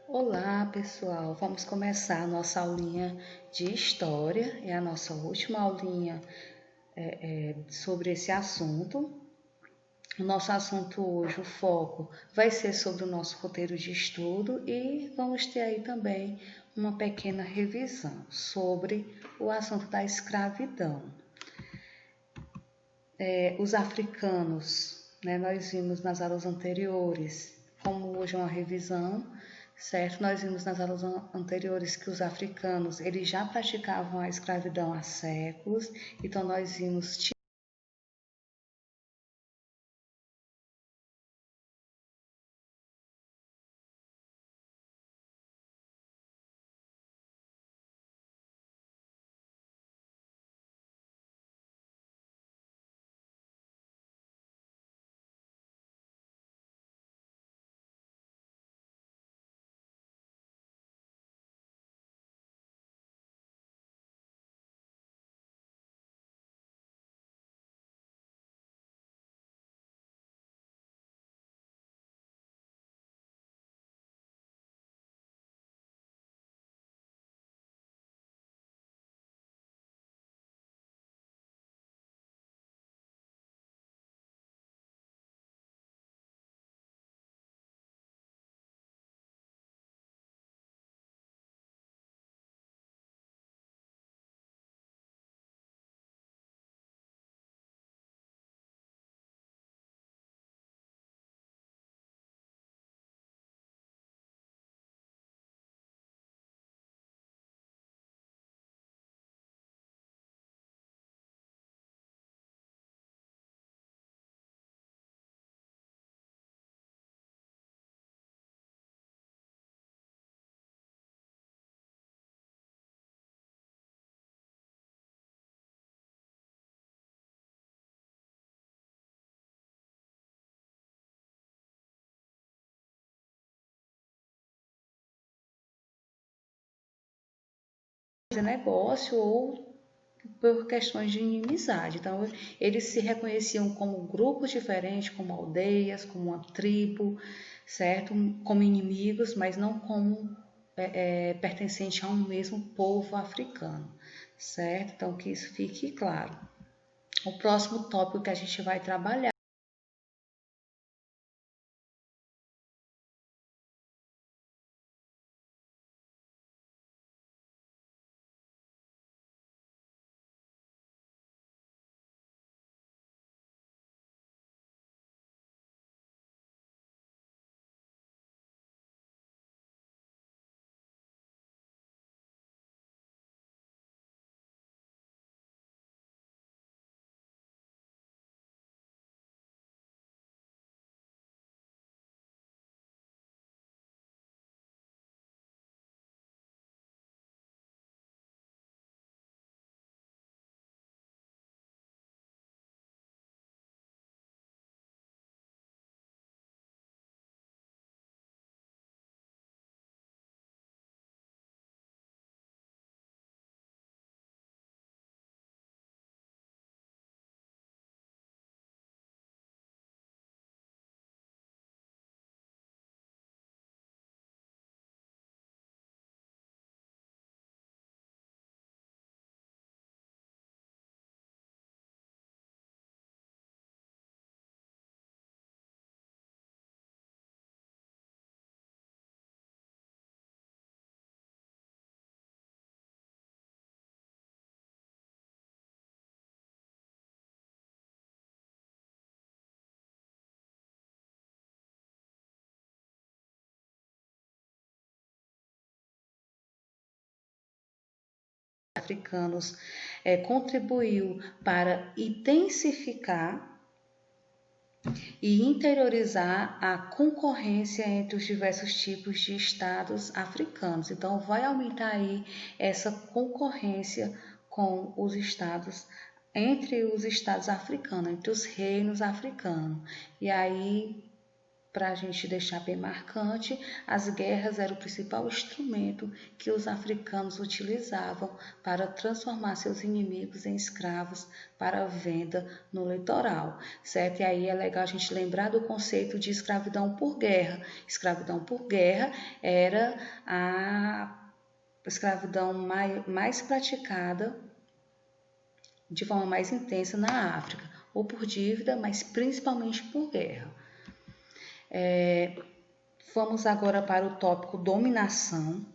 Olá, pessoal. Vamos começar a nossa aulinha de história. É a nossa última aulinha sobre esse assunto. O nosso assunto hoje, o foco, vai ser sobre o nosso roteiro de estudo e vamos ter aí também uma pequena revisão sobre o assunto da escravidão. Os africanos, né, nós vimos nas aulas anteriores, como hoje é uma revisão, certo? Nós vimos nas aulas anteriores que os africanos eles já praticavam a escravidão há séculos, então nós vimos de negócio ou por questões de inimizade. Então, eles se reconheciam como grupos diferentes, como aldeias, como uma tribo, certo? Como inimigos, mas não como pertencente a um mesmo povo africano, certo? Então, que isso fique claro. O próximo tópico que a gente vai trabalhar africanos contribuiu para intensificar e interiorizar a concorrência entre os diversos tipos de estados africanos. Então, vai aumentar aí essa concorrência com os estados, entre os estados africanos, entre os reinos africanos. E aí para a gente deixar bem marcante, as guerras eram o principal instrumento que os africanos utilizavam para transformar seus inimigos em escravos para venda no litoral, certo? E aí é legal a gente lembrar do conceito de escravidão por guerra. Escravidão por guerra era a escravidão mais praticada de forma mais intensa na África, ou por dívida, mas principalmente por guerra. Vamos agora para o tópico dominação,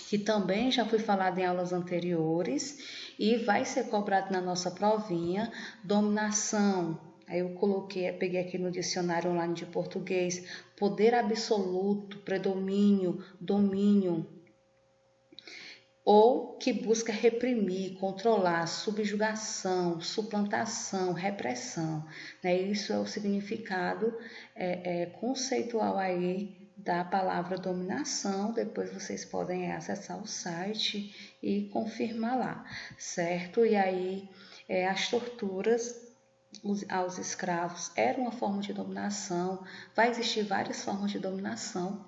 que também já foi falado em aulas anteriores e vai ser cobrado na nossa provinha. Dominação, aí eu peguei aqui no dicionário online de português, poder absoluto, predomínio, domínio, ou que busca reprimir, controlar, subjugação, suplantação, repressão. Né? Isso é o significado conceitual aí da palavra dominação. Depois vocês podem acessar o site e confirmar lá, certo? E aí as torturas aos escravos eram uma forma de dominação. Vai existir várias formas de dominação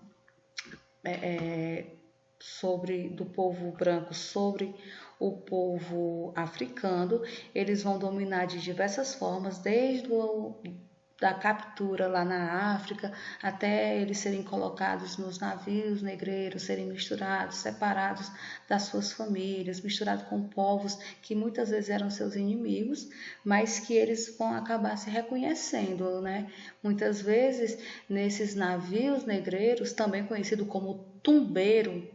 do povo branco sobre o povo africano. Eles vão dominar de diversas formas, desde da captura lá na África, até eles serem colocados nos navios negreiros, serem misturados, separados das suas famílias, misturados com povos que muitas vezes eram seus inimigos, mas que eles vão acabar se reconhecendo, né? Muitas vezes, nesses navios negreiros, também conhecido como tumbeiro,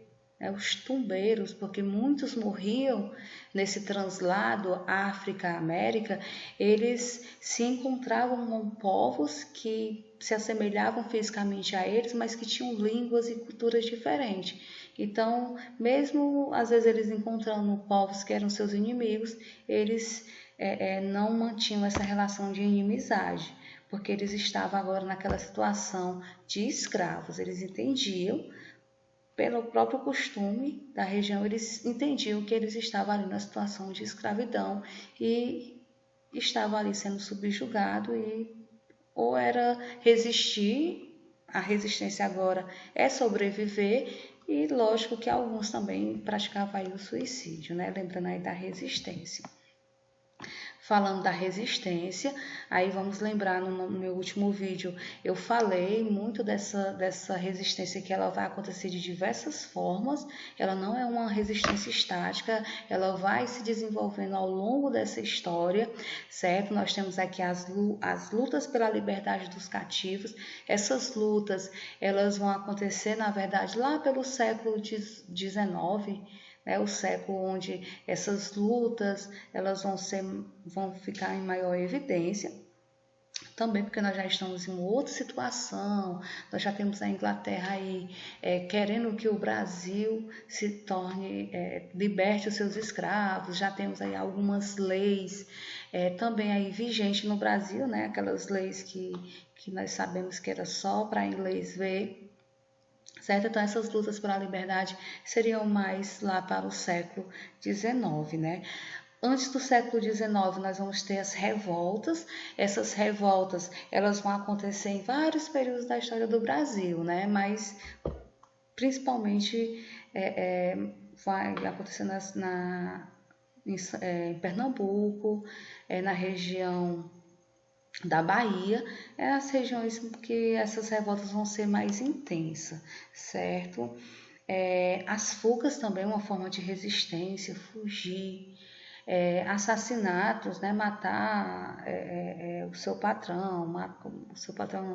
os tumbeiros, porque muitos morriam nesse translado África-América, eles se encontravam com povos que se assemelhavam fisicamente a eles, mas que tinham línguas e culturas diferentes. Então, mesmo às vezes eles encontrando povos que eram seus inimigos, eles não mantinham essa relação de inimizade, porque eles estavam agora naquela situação de escravos. Eles entendiam, pelo próprio costume da região, eles entendiam que eles estavam ali na situação de escravidão e estavam ali sendo subjugados, e ou era resistir, a resistência agora é sobreviver, e lógico que alguns também praticavam aí o suicídio, né? Lembrando aí da resistência. Falando da resistência, aí vamos lembrar no meu último vídeo, eu falei muito dessa resistência, que ela vai acontecer de diversas formas. Ela não é uma resistência estática, ela vai se desenvolvendo ao longo dessa história, certo? Nós temos aqui as lutas pela liberdade dos cativos. Essas lutas, elas vão acontecer, na verdade, lá pelo século XIX, o século onde essas lutas elas vão ficar em maior evidência, também porque nós já estamos em uma outra situação. Nós já temos a Inglaterra aí querendo que o Brasil se torne, liberte os seus escravos. Já temos aí algumas leis também aí vigentes no Brasil, né? Aquelas leis que nós sabemos que era só para inglês ver. Certo? Então, essas lutas pela liberdade seriam mais lá para o século XIX, né? Antes do século XIX, nós vamos ter as revoltas. Essas revoltas, elas vão acontecer em vários períodos da história do Brasil, né? Mas, principalmente, vai acontecer em Pernambuco, na região da Bahia, as regiões que essas revoltas vão ser mais intensas, certo? As fugas também é uma forma de resistência, fugir. Assassinatos, né? Matar o seu patrão,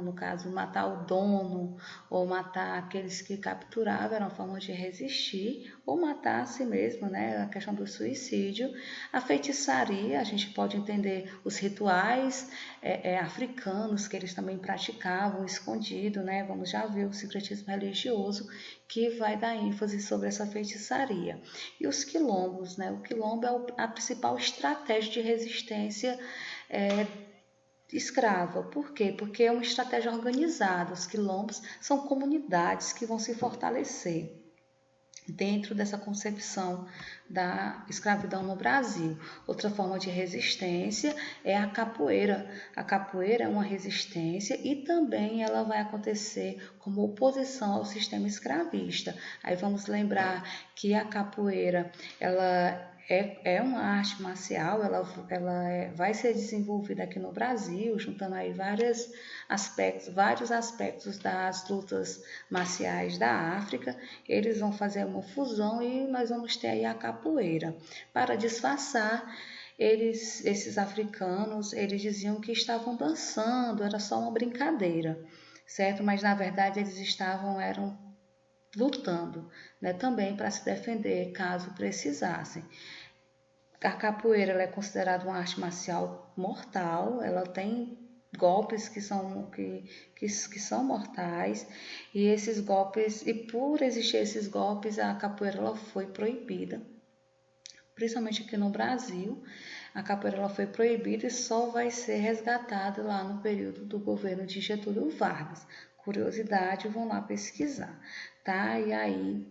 no caso, matar o dono, ou matar aqueles que capturavam, era uma forma de resistir, ou matar a si mesmo, né? A questão do suicídio. A feitiçaria, a gente pode entender os rituais africanos que eles também praticavam escondido, né? Vamos já ver o secretismo religioso, que vai dar ênfase sobre essa feitiçaria. E os quilombos, né? O quilombo é a principal estratégia de resistência escrava. Por quê? Porque é uma estratégia organizada. Os quilombos são comunidades que vão se fortalecer. dentro dessa concepção da escravidão no Brasil. Outra forma de resistência é a capoeira. A capoeira é uma resistência e também ela vai acontecer como oposição ao sistema escravista. Aí vamos lembrar que a capoeira, ela é uma arte marcial, vai ser desenvolvida aqui no Brasil, juntando aí vários aspectos das lutas marciais da África. Eles vão fazer uma fusão e nós vamos ter aí a capoeira. Para disfarçar, esses africanos, eles diziam que estavam dançando, era só uma brincadeira, certo? Mas na verdade eles eram lutando, né, também para se defender caso precisassem. A capoeira ela é considerada uma arte marcial mortal, ela tem golpes que são mortais, e esses golpes, e por existir esses golpes, a capoeira ela foi proibida, principalmente aqui no Brasil. A capoeira ela foi proibida e só vai ser resgatada lá no período do governo de Getúlio Vargas. Curiosidade, vão lá pesquisar, tá? E aí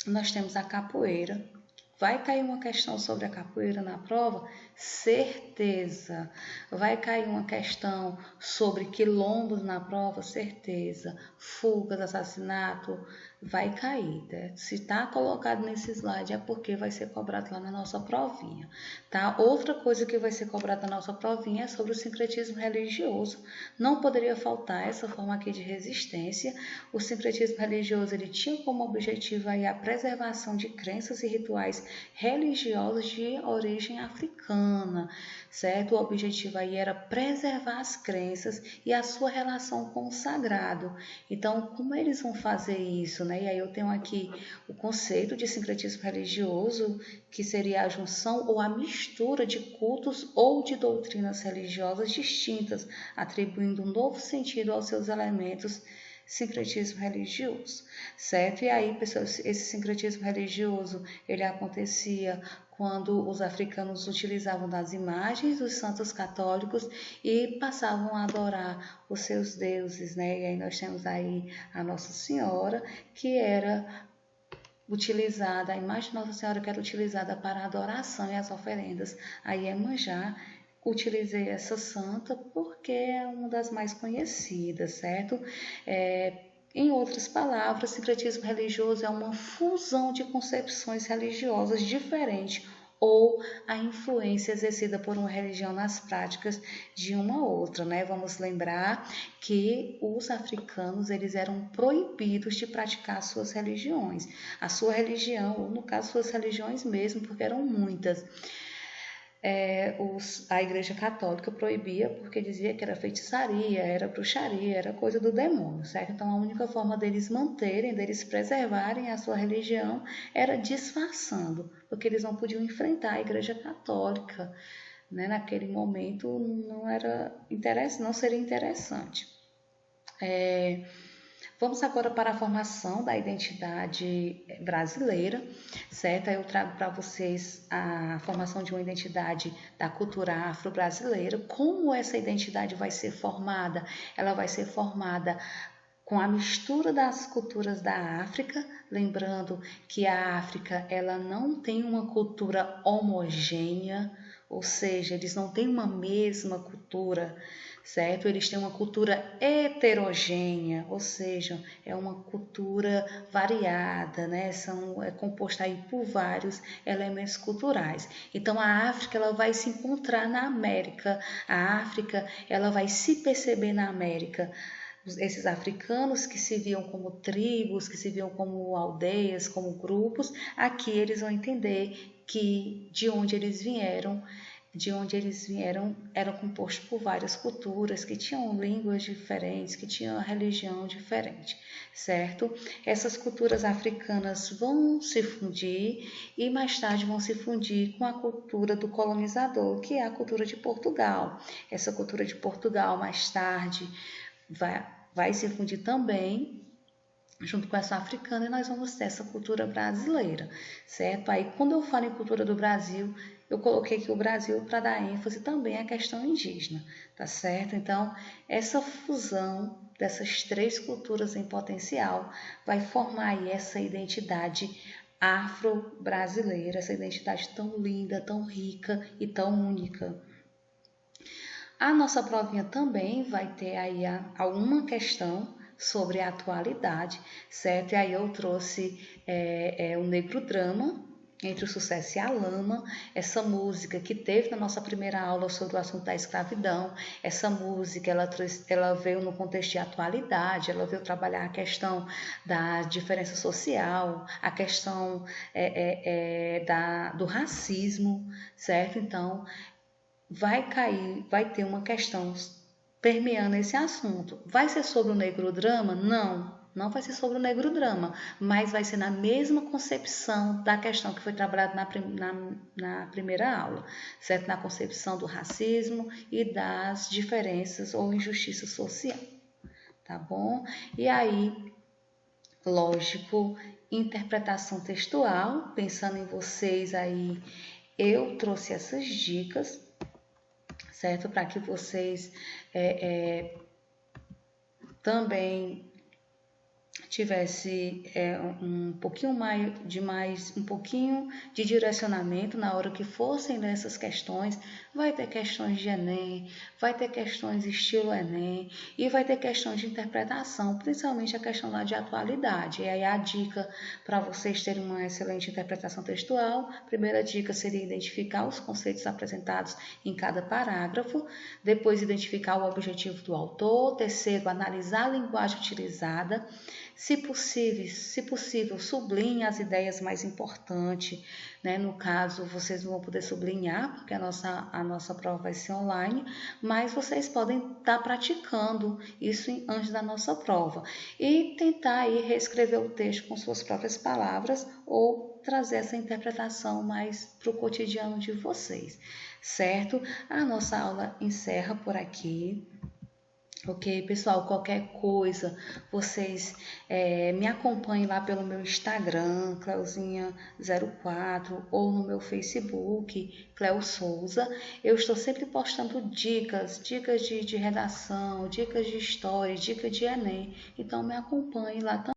nós temos a capoeira. Vai cair uma questão sobre a capoeira na prova? Certeza. Vai cair uma questão sobre quilombos na prova? Certeza. Fugas, assassinato? Vai cair, né? Se está colocado nesse slide é porque vai ser cobrado lá na nossa provinha, tá? Outra coisa que vai ser cobrada na nossa provinha é sobre o sincretismo religioso. Não poderia faltar essa forma aqui de resistência. O sincretismo religioso ele tinha como objetivo aí a preservação de crenças e rituais religiosos de origem africana, certo? O objetivo aí era preservar as crenças e a sua relação com o sagrado. Então, como eles vão fazer isso, né? E aí eu tenho aqui o conceito de sincretismo religioso, que seria a junção ou a mistura de cultos ou de doutrinas religiosas distintas, atribuindo um novo sentido aos seus elementos. Sincretismo religioso, certo? E aí, pessoal, esse sincretismo religioso, ele acontecia quando os africanos utilizavam das imagens dos santos católicos e passavam a adorar os seus deuses, né? E aí nós temos aí a Nossa Senhora, que era utilizada, a imagem de Nossa Senhora que era utilizada para a adoração e as oferendas a Iemanjá. Utilizei essa santa porque é uma das mais conhecidas, certo? Em outras palavras, sincretismo religioso é uma fusão de concepções religiosas diferentes ou a influência exercida por uma religião nas práticas de uma outra, né? Vamos lembrar que os africanos eles eram proibidos de praticar suas religiões, a sua religião, ou no caso suas religiões mesmo, porque eram muitas. A Igreja Católica proibia porque dizia que era feitiçaria, era bruxaria, era coisa do demônio, certo? Então a única forma deles manterem, deles preservarem a sua religião era disfarçando, porque eles não podiam enfrentar a Igreja Católica, né? Naquele momento não seria interessante. Vamos agora para a formação da identidade brasileira, certo? Eu trago para vocês a formação de uma identidade da cultura afro-brasileira. Como essa identidade vai ser formada? Ela vai ser formada com a mistura das culturas da África, lembrando que a África ela não tem uma cultura homogênea, ou seja, eles não têm uma mesma cultura, certo? Eles têm uma cultura heterogênea, ou seja, é uma cultura variada, né? É composta aí por vários elementos culturais. Então a África ela vai se encontrar na América, a África ela vai se perceber na América. Esses africanos que se viam como tribos, que se viam como aldeias, como grupos, aqui eles vão entender que de onde eles vieram era composto por várias culturas que tinham línguas diferentes, que tinham religião diferente, certo? Essas culturas africanas vão se fundir e mais tarde vão se fundir com a cultura do colonizador, que é a cultura de Portugal. Essa cultura de Portugal mais tarde vai se fundir também junto com essa africana e nós vamos ter essa cultura brasileira, certo? Aí quando eu falo em cultura do Brasil, eu coloquei aqui o Brasil para dar ênfase também à questão indígena, tá certo? Então, essa fusão dessas três culturas em potencial vai formar aí essa identidade afro-brasileira, essa identidade tão linda, tão rica e tão única. A nossa provinha também vai ter aí alguma questão sobre a atualidade, certo? E aí eu trouxe o Negro Drama, Entre o Sucesso e a Lama, essa música que teve na nossa primeira aula sobre o assunto da escravidão. Essa música ela veio no contexto de atualidade, ela veio trabalhar a questão da diferença social, a questão do racismo, certo? Então, vai ter uma questão permeando esse assunto. Vai ser sobre o negro drama? Não, não vai ser sobre o negro drama, mas vai ser na mesma concepção da questão que foi trabalhada na primeira aula, certo? Na concepção do racismo e das diferenças ou injustiça social, tá bom? E aí, lógico, interpretação textual, pensando em vocês aí, eu trouxe essas dicas, certo? Para que vocês também tivesse um pouquinho de direcionamento na hora que fossem nessas questões. Vai ter questões de Enem, vai ter questões estilo Enem e vai ter questões de interpretação, principalmente a questão lá de atualidade. E aí a dica para vocês terem uma excelente interpretação textual, a primeira dica seria identificar os conceitos apresentados em cada parágrafo, depois identificar o objetivo do autor, terceiro, analisar a linguagem utilizada, se possível, sublinhe as ideias mais importantes, né? No caso, vocês não vão poder sublinhar, porque a nossa prova vai ser online, mas vocês podem estar praticando isso antes da nossa prova. E tentar aí reescrever o texto com suas próprias palavras ou trazer essa interpretação mais para o cotidiano de vocês, certo? A nossa aula encerra por aqui. Ok, pessoal, qualquer coisa, vocês me acompanhem lá pelo meu Instagram, Cleuzinha04, ou no meu Facebook, Cleo Souza. Eu estou sempre postando dicas de redação, dicas de história, dicas de Enem. Então, me acompanhem lá também.